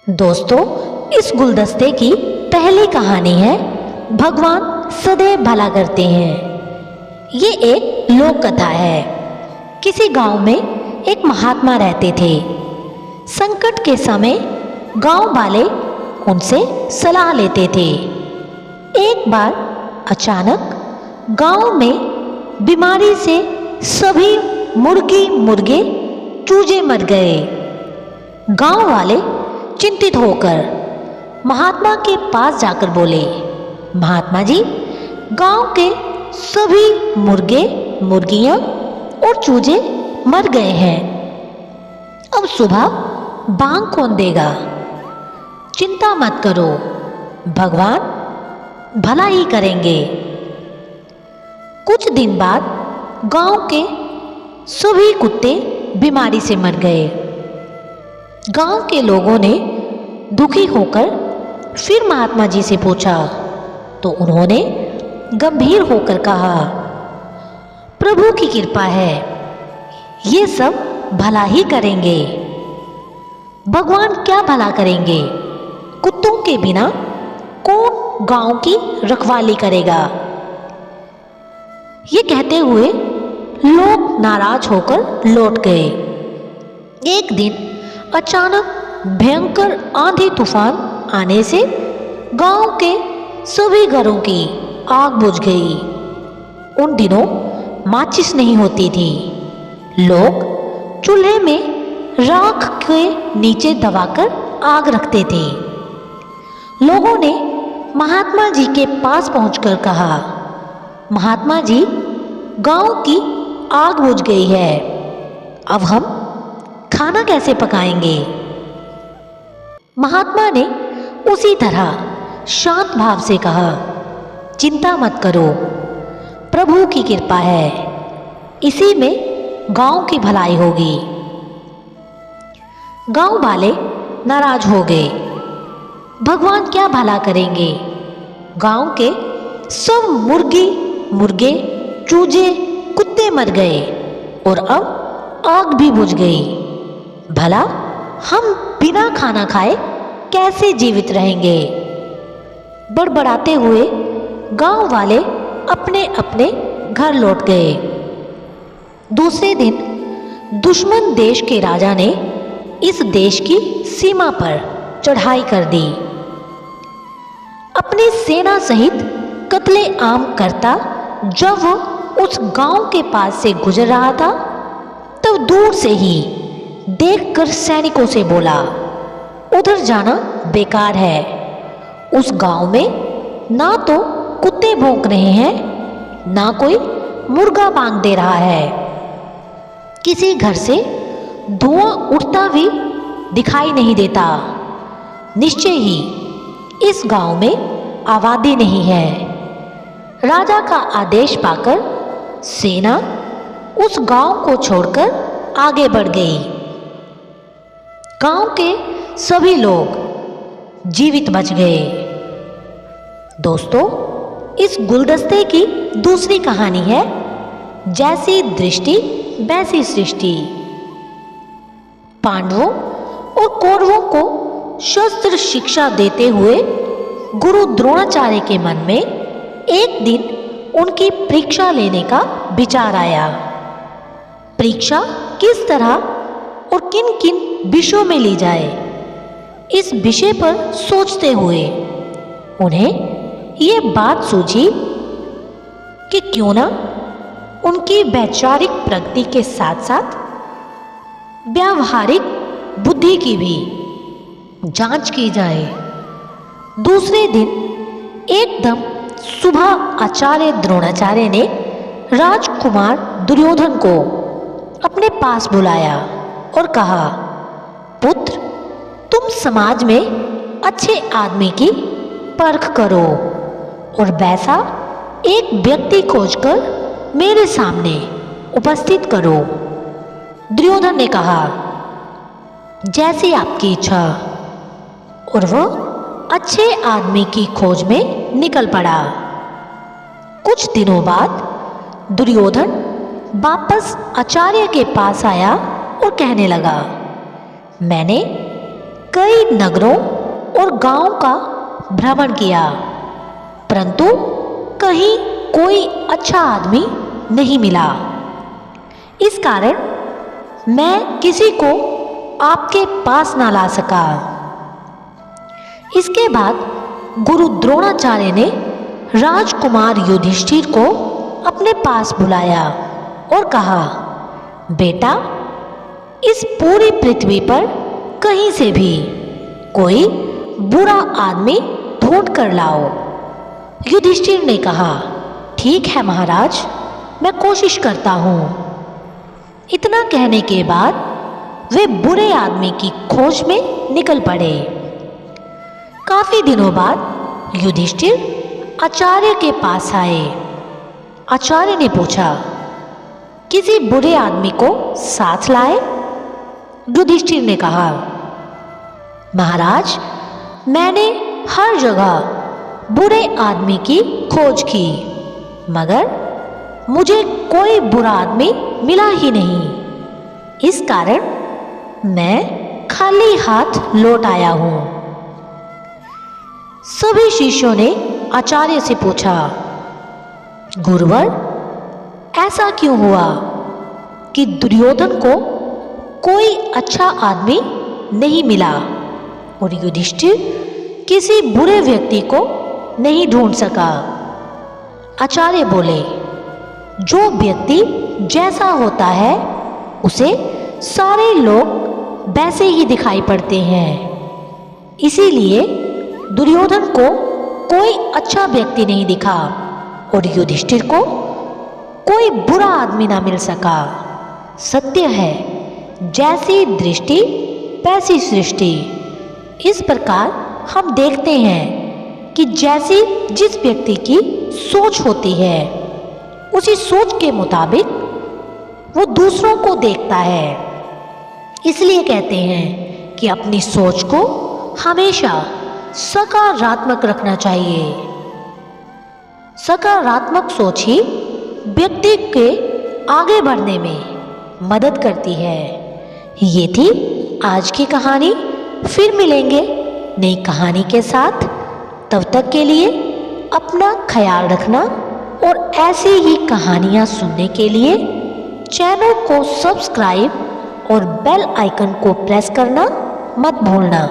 दोस्तों, इस गुलदस्ते की पहली कहानी है भगवान सदैव भला करते हैं। ये एक लोक कथा है। किसी गांव में एक महात्मा रहते थे। संकट के समय गांव वाले उनसे सलाह लेते थे। एक बार अचानक गांव में बीमारी से सभी मुर्गे चूजे मर गए। गांव वाले चिंतित होकर महात्मा के पास जाकर बोले, महात्मा जी, गांव के सभी मुर्गियां और चूजे मर गए हैं। अब सुबह बांग कौन देगा? चिंता मत करो, भगवान भला ही करेंगे। कुछ दिन बाद गांव के सभी कुत्ते बीमारी से मर गए। गांव के लोगों ने दुखी होकर फिर महात्मा जी से पूछा तो उन्होंने गंभीर होकर कहा, प्रभु की कृपा है, ये सब भला ही करेंगे। भगवान क्या भला करेंगे? कुत्तों के बिना कौन गांव की रखवाली करेगा? ये कहते हुए लोग नाराज होकर लौट गए। एक दिन अचानक भयंकर आंधी तूफान आने से गांव के सभी घरों की आग बुझ गई। उन दिनों माचिस नहीं होती थी। लोग चूल्हे में राख के नीचे दबाकर आग रखते थे। लोगों ने महात्मा जी के पास पहुंचकर कहा, महात्मा जी, गांव की आग बुझ गई है, अब हम खाना कैसे पकाएंगे? महात्मा ने उसी तरह शांत भाव से कहा, चिंता मत करो, प्रभु की कृपा है, इसी में गांव की भलाई होगी। गांव वाले नाराज हो गए। भगवान क्या भला करेंगे? गांव के सब मुर्गे चूजे कुत्ते मर गए और अब आग भी बुझ गई। भला हम बिना खाना खाए कैसे जीवित रहेंगे? बड़बड़ाते हुए गांव वाले अपने अपने घर लौट गए। दूसरे दिन दुश्मन देश के राजा ने इस देश की सीमा पर चढ़ाई कर दी। अपनी सेना सहित कत्ले आम करता जब वो उस गांव के पास से गुजर रहा था, तब दूर से ही देखकर सैनिकों से बोला, उधर जाना बेकार है। उस गांव में ना तो कुत्ते भौंक रहे हैं, ना कोई मुर्गा बांग दे रहा है। किसी घर से धुआं उठता भी दिखाई नहीं देता। निश्चय ही इस गांव में आबादी नहीं है। राजा का आदेश पाकर सेना उस गांव को छोड़कर आगे बढ़ गई। गांव के सभी लोग जीवित बच गए। दोस्तों, इस गुलदस्ते की दूसरी कहानी है जैसी दृष्टि वैसी सृष्टि। पांडवों और कौरवों को शस्त्र शिक्षा देते हुए गुरु द्रोणाचार्य के मन में एक दिन उनकी परीक्षा लेने का विचार आया। परीक्षा किस तरह और किन किन विषयों में ली जाए, इस विषय पर सोचते हुए उन्हें ये बात सूझी कि क्यों ना उनकी वैचारिक प्रगति के साथ साथ व्यावहारिक बुद्धि की भी जांच की जाए। दूसरे दिन एकदम सुबह आचार्य द्रोणाचार्य ने राजकुमार दुर्योधन को अपने पास बुलाया और कहा, पुत्र, तुम समाज में अच्छे आदमी की परख करो और वैसा एक व्यक्ति खोजकर मेरे सामने उपस्थित करो। दुर्योधन ने कहा, जैसी आपकी इच्छा। और वह अच्छे आदमी की खोज में निकल पड़ा। कुछ दिनों बाद दुर्योधन वापस आचार्य के पास आया और कहने लगा, मैंने कई नगरों और गांवों का भ्रमण किया, परंतु कहीं कोई अच्छा आदमी नहीं मिला। इस कारण मैं किसी को आपके पास ना ला सका। इसके बाद गुरु द्रोणाचार्य ने राजकुमार युधिष्ठिर को अपने पास बुलाया और कहा, बेटा, इस पूरी पृथ्वी पर कहीं से भी कोई बुरा आदमी ढूंढ कर लाओ। युधिष्ठिर ने कहा, ठीक है महाराज, मैं कोशिश करता हूं। इतना कहने के बाद वे बुरे आदमी की खोज में निकल पड़े। काफी दिनों बाद युधिष्ठिर आचार्य के पास आए। आचार्य ने पूछा, किसी बुरे आदमी को साथ लाए? युधिष्ठिर ने कहा, महाराज, मैंने हर जगह बुरे आदमी की खोज की, मगर मुझे कोई बुरा आदमी मिला ही नहीं। इस कारण मैं खाली हाथ लौट आया हूं। सभी शिष्यों ने आचार्य से पूछा, गुरुवर, ऐसा क्यों हुआ कि दुर्योधन को कोई अच्छा आदमी नहीं मिला और युधिष्ठिर किसी बुरे व्यक्ति को नहीं ढूंढ सका? आचार्य बोले, जो व्यक्ति जैसा होता है उसे सारे लोग वैसे ही दिखाई पड़ते हैं। इसीलिए दुर्योधन को कोई अच्छा व्यक्ति नहीं दिखा और युधिष्ठिर को कोई बुरा आदमी ना मिल सका। सत्य है, जैसी दृष्टि वैसी सृष्टि। इस प्रकार हम देखते हैं कि जैसी जिस व्यक्ति की सोच होती है, उसी सोच के मुताबिक वो दूसरों को देखता है। इसलिए कहते हैं कि अपनी सोच को हमेशा सकारात्मक रखना चाहिए। सकारात्मक सोच ही व्यक्ति के आगे बढ़ने में मदद करती है। ये थी आज की कहानी। फिर मिलेंगे नई कहानी के साथ। तब तक के लिए अपना ख्याल रखना और ऐसी ही कहानियाँ सुनने के लिए चैनल को सब्सक्राइब और बेल आइकन को प्रेस करना मत भूलना।